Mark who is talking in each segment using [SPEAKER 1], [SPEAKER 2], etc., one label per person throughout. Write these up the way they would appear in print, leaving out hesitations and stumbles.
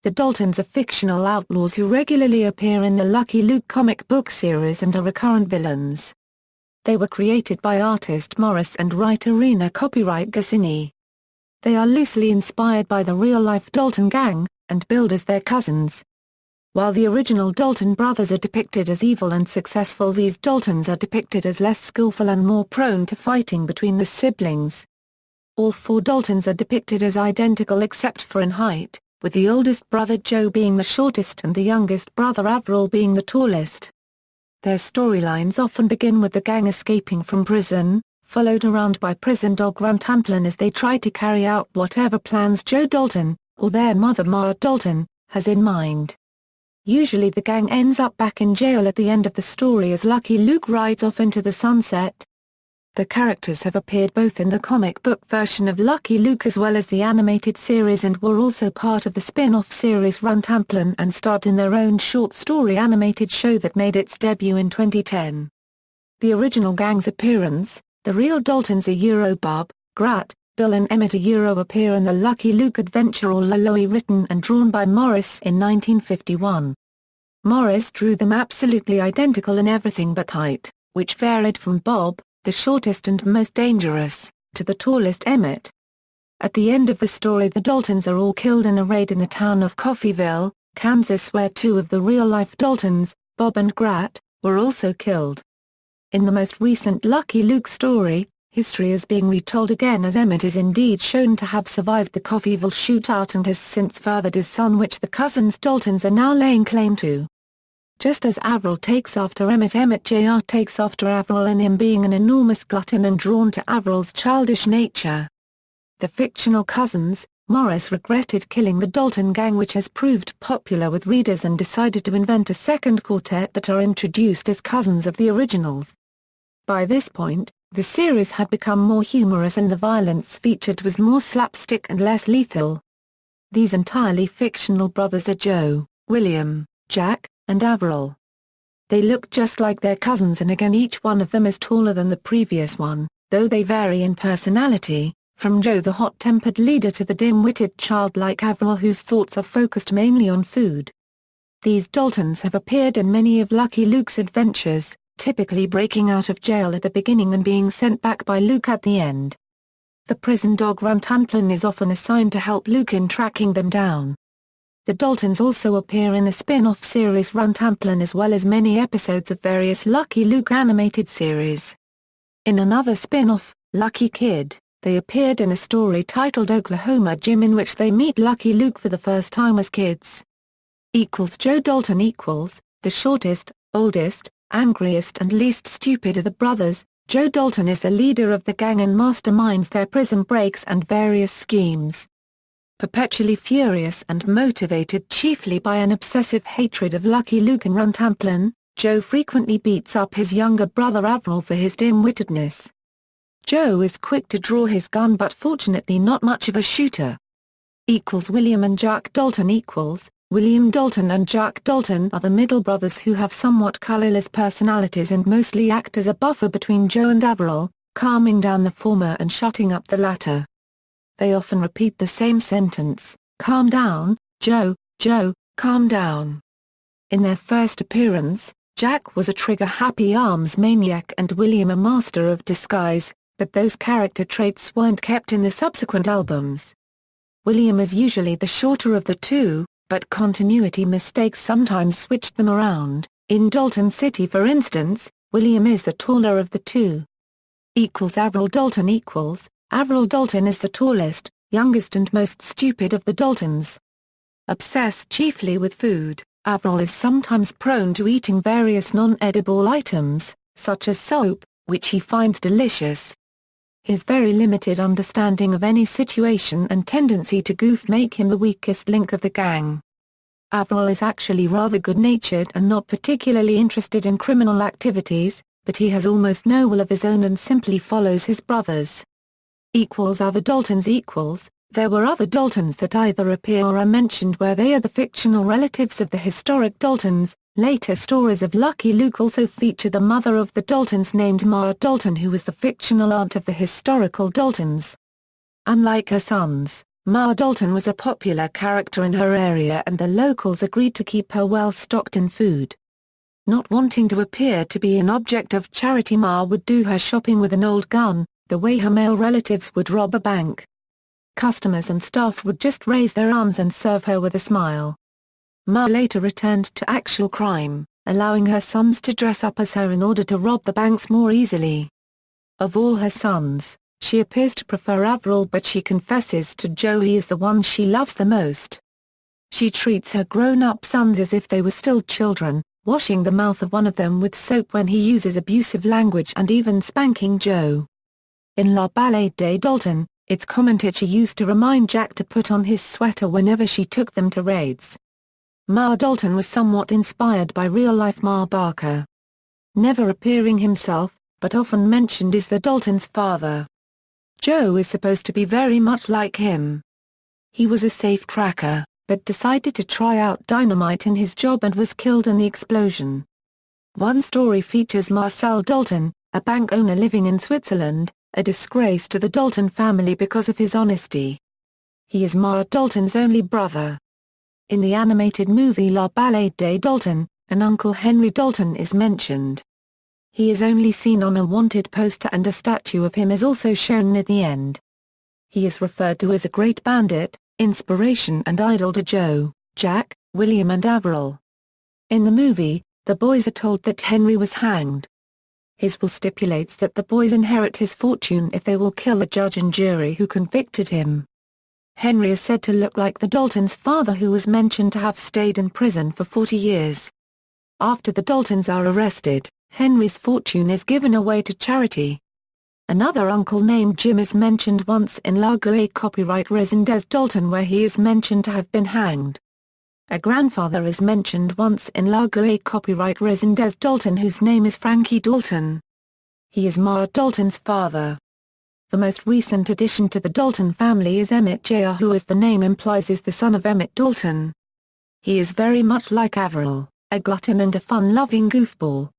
[SPEAKER 1] The Daltons are fictional outlaws who regularly appear in the Lucky Luke comic book series and are recurrent villains. They were created by artist Morris and writer René Goscinny. They are loosely inspired by the real-life Dalton Gang, and billed as their cousins. While the original Dalton brothers are depicted as evil and successful, these Daltons are depicted as less skillful and more prone to fighting between the siblings. All four Daltons are depicted as identical except for in height, with the oldest brother Joe being the shortest and the youngest brother Averell being the tallest. Their storylines often begin with the gang escaping from prison, followed around by prison dog Rantanplan as they try to carry out whatever plans Joe Dalton, or their mother Ma Dalton, has in mind. Usually the gang ends up back in jail at the end of the story as Lucky Luke rides off into the sunset. The characters have appeared both in the comic book version of Lucky Luke as well as the animated series and were also part of the spin-off series Rantanplan and starred in their own short story animated show that made its debut in 2010. The original gang's appearance, the real Daltons Bob, Grat, Bill and Emmett appear in the Lucky Luke adventure or Laloy written and drawn by Morris in 1951. Morris drew them absolutely identical in everything but height, which varied from Bob, the shortest and most dangerous, to the tallest Emmett. At the end of the story the Daltons are all killed in a raid in the town of Coffeyville, Kansas, where two of the real-life Daltons, Bob and Grat, were also killed. In the most recent Lucky Luke story, history is being retold again as Emmett is indeed shown to have survived the Coffeyville shootout and has since fathered his son, which the cousins Daltons are now laying claim to. Just as Averell takes after Emmett, Jr. takes after Averell in him being an enormous glutton and drawn to Averell's childish nature. The fictional cousins, Morris regretted killing the Dalton Gang, which has proved popular with readers, and decided to invent a second quartet that are introduced as cousins of the originals. By this point, the series had become more humorous and the violence featured was more slapstick and less lethal. These entirely fictional brothers are Joe, William, Jack, and Averell. They look just like their cousins, and again each one of them is taller than the previous one, though they vary in personality, from Joe the hot-tempered leader to the dim-witted childlike Averell whose thoughts are focused mainly on food. These Daltons have appeared in many of Lucky Luke's adventures, typically breaking out of jail at the beginning and being sent back by Luke at the end. The prison dog Rantanplan is often assigned to help Luke in tracking them down. The Daltons also appear in the spin-off series Rantanplan as well as many episodes of various Lucky Luke animated series. In another spin-off, Lucky Kid, they appeared in a story titled Oklahoma Jim in which they meet Lucky Luke for the first time as kids. Joe Dalton the shortest, oldest, angriest and least stupid of the brothers. Joe Dalton is the leader of the gang and masterminds their prison breaks and various schemes. Perpetually furious and motivated chiefly by an obsessive hatred of Lucky Luke and Rantanplan, Joe frequently beats up his younger brother Averell for his dim-wittedness. Joe is quick to draw his gun but fortunately not much of a shooter. William and Jack Dalton William Dalton and Jack Dalton are the middle brothers who have somewhat colorless personalities and mostly act as a buffer between Joe and Averell, calming down the former and shutting up the latter. They often repeat the same sentence, "Calm down, Joe, Joe, calm down." In their first appearance, Jack was a trigger-happy arms maniac and William a master of disguise, but those character traits weren't kept in the subsequent albums. William is usually the shorter of the two, but continuity mistakes sometimes switched them around. In Dalton City for instance, William is the taller of the two. Averell Dalton Averell Dalton is the tallest, youngest and most stupid of the Daltons. Obsessed chiefly with food, Averell is sometimes prone to eating various non-edible items, such as soap, which he finds delicious. His very limited understanding of any situation and tendency to goof make him the weakest link of the gang. Averell is actually rather good-natured and not particularly interested in criminal activities, but he has almost no will of his own and simply follows his brothers. Other Daltons There were other Daltons that either appear or are mentioned where they are the fictional relatives of the historic Daltons. Later stories of Lucky Luke also feature the mother of the Daltons named Ma Dalton, who was the fictional aunt of the historical Daltons. Unlike her sons, Ma Dalton was a popular character in her area and the locals agreed to keep her well stocked in food. Not wanting to appear to be an object of charity, Ma would do her shopping with an old gun, the way her male relatives would rob a bank. Customers and staff would just raise their arms and serve her with a smile. Ma later returned to actual crime, allowing her sons to dress up as her in order to rob the banks more easily. Of all her sons, she appears to prefer Averell, but she confesses to Joe he is the one she loves the most. She treats her grown-up sons as if they were still children, washing the mouth of one of them with soap when he uses abusive language and even spanking Joe. In La Balade des Daltons, it's commented she used to remind Jack to put on his sweater whenever she took them to raids. Ma Dalton was somewhat inspired by real-life Ma Barker. Never appearing himself, but often mentioned is the Daltons' father. Joe is supposed to be very much like him. He was a safecracker, but decided to try out dynamite in his job and was killed in the explosion. One story features Marcel Dalton, a bank owner living in Switzerland, a disgrace to the Dalton family because of his honesty. He is Ma Dalton's only brother. In the animated movie La Balade des Daltons, an Uncle Henry Dalton is mentioned. He is only seen on a wanted poster and a statue of him is also shown near the end. He is referred to as a great bandit, inspiration and idol to Joe, Jack, William and Averell. In the movie, the boys are told that Henry was hanged. His will stipulates that the boys inherit his fortune if they will kill a judge and jury who convicted him. Henry is said to look like the Daltons' father, who was mentioned to have stayed in prison for 40 years. After the Daltons are arrested, Henry's fortune is given away to charity. Another uncle named Jim is mentioned once in La Guerre copyright Raison des Dalton, where he is mentioned to have been hanged. A grandfather is mentioned once in La Guerre copyright Raison des Dalton, whose name is Frankie Dalton. He is Ma Dalton's father. The most recent addition to the Dalton family is Emmett Jr., who, as the name implies, is the son of Emmett Dalton. He is very much like Averell, a glutton and a fun-loving goofball.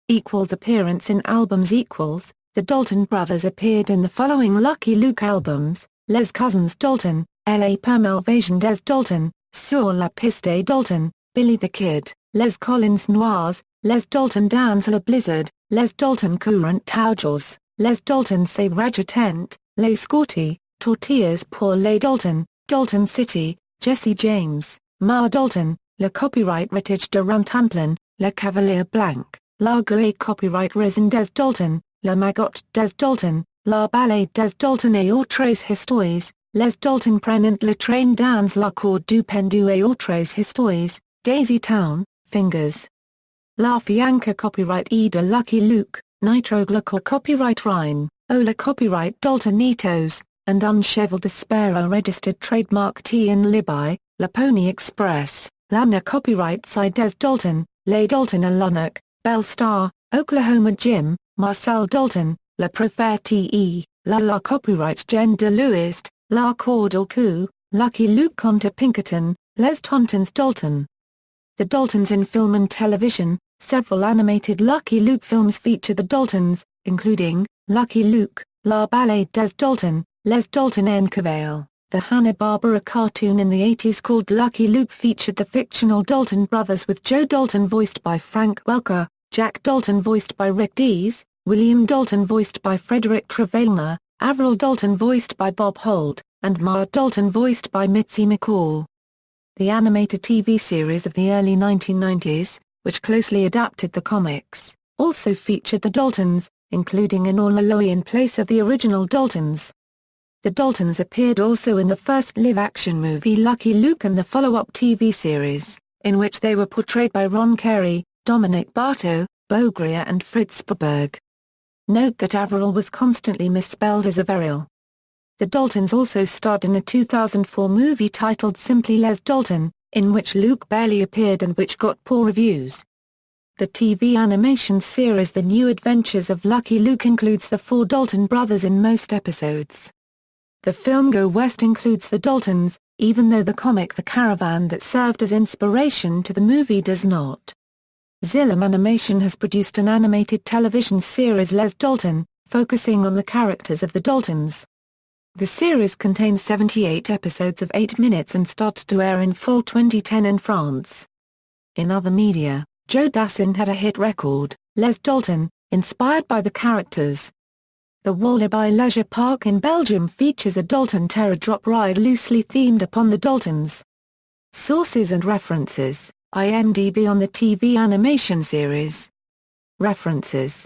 [SPEAKER 1] Appearance in albums. The Dalton brothers appeared in the following Lucky Luke albums: Les Cousins Dalton, La Permelvasion des Dalton, Sur la piste des Dalton, Billy the Kid, Les Collins Noirs, Les Dalton dans le blizzard, Les Dalton courant toujours, Les Dalton se rajotent, Les Scotty, Tortillas pour les Dalton, Dalton City, Jesse James, Ma Dalton, Le Copyright Ritage de Rantanplan, Le Cavalier Blanc, La Guerre copyright Raison des Dalton, La Magot des Dalton, La Balade des Dalton et autres histoires, Les Dalton prenant le train dans la cour du pendu et autres histoires, Daisy Town, Fingers. La Fianca copyright E de Lucky Luke, Nitroglycol copyright Rhine, Ola copyright Daltonitos, and Uncheval Despero registered trademark T in Libby, La Pony Express, Lana copyright Side des Dalton, Les Dalton à Lonoc, Bell Star, Oklahoma Jim, Marcel Dalton, La Prophète Te, La copyright Jen de Louist, La Corde au Cou, Lucky Luke Conta Pinkerton, Les Tontons Dalton. The Daltons in film and television. Several animated Lucky Luke films feature the Daltons, including Lucky Luke, La Balade des Daltons, Les Dalton en Cavale. The Hanna-Barbera cartoon in the 80s called Lucky Luke featured the fictional Dalton brothers, with Joe Dalton voiced by Frank Welker, Jack Dalton voiced by Rick Dees, William Dalton voiced by Frederick Travelner, Averell Dalton voiced by Bob Holt, and Ma Dalton voiced by Mitzi McCall. The animated TV series of the early 1990s, which closely adapted the comics, also featured the Daltons, including an Olaloy in place of the original Daltons. The Daltons appeared also in the first live-action movie Lucky Luke and the follow-up TV series, in which they were portrayed by Ron Carey, Dominic Bartow, Bo Greer and Fritz Spurberg. Note that Averell was constantly misspelled as Averell. The Daltons also starred in a 2004 movie titled simply Les Dalton, in which Luke barely appeared and which got poor reviews. The TV animation series The New Adventures of Lucky Luke includes the four Dalton brothers in most episodes. The film Go West includes the Daltons, even though the comic The Caravan that served as inspiration to the movie does not. Xilum Animation has produced an animated television series Les Dalton, focusing on the characters of the Daltons. The series contains 78 episodes of 8 minutes and started to air in fall 2010 in France. In other media, Joe Dalton had a hit record, Les Dalton, inspired by the characters. The Wallaby Leisure Park in Belgium features a Dalton Terror drop ride loosely themed upon the Daltons. Sources and references: IMDb on the TV animation series. References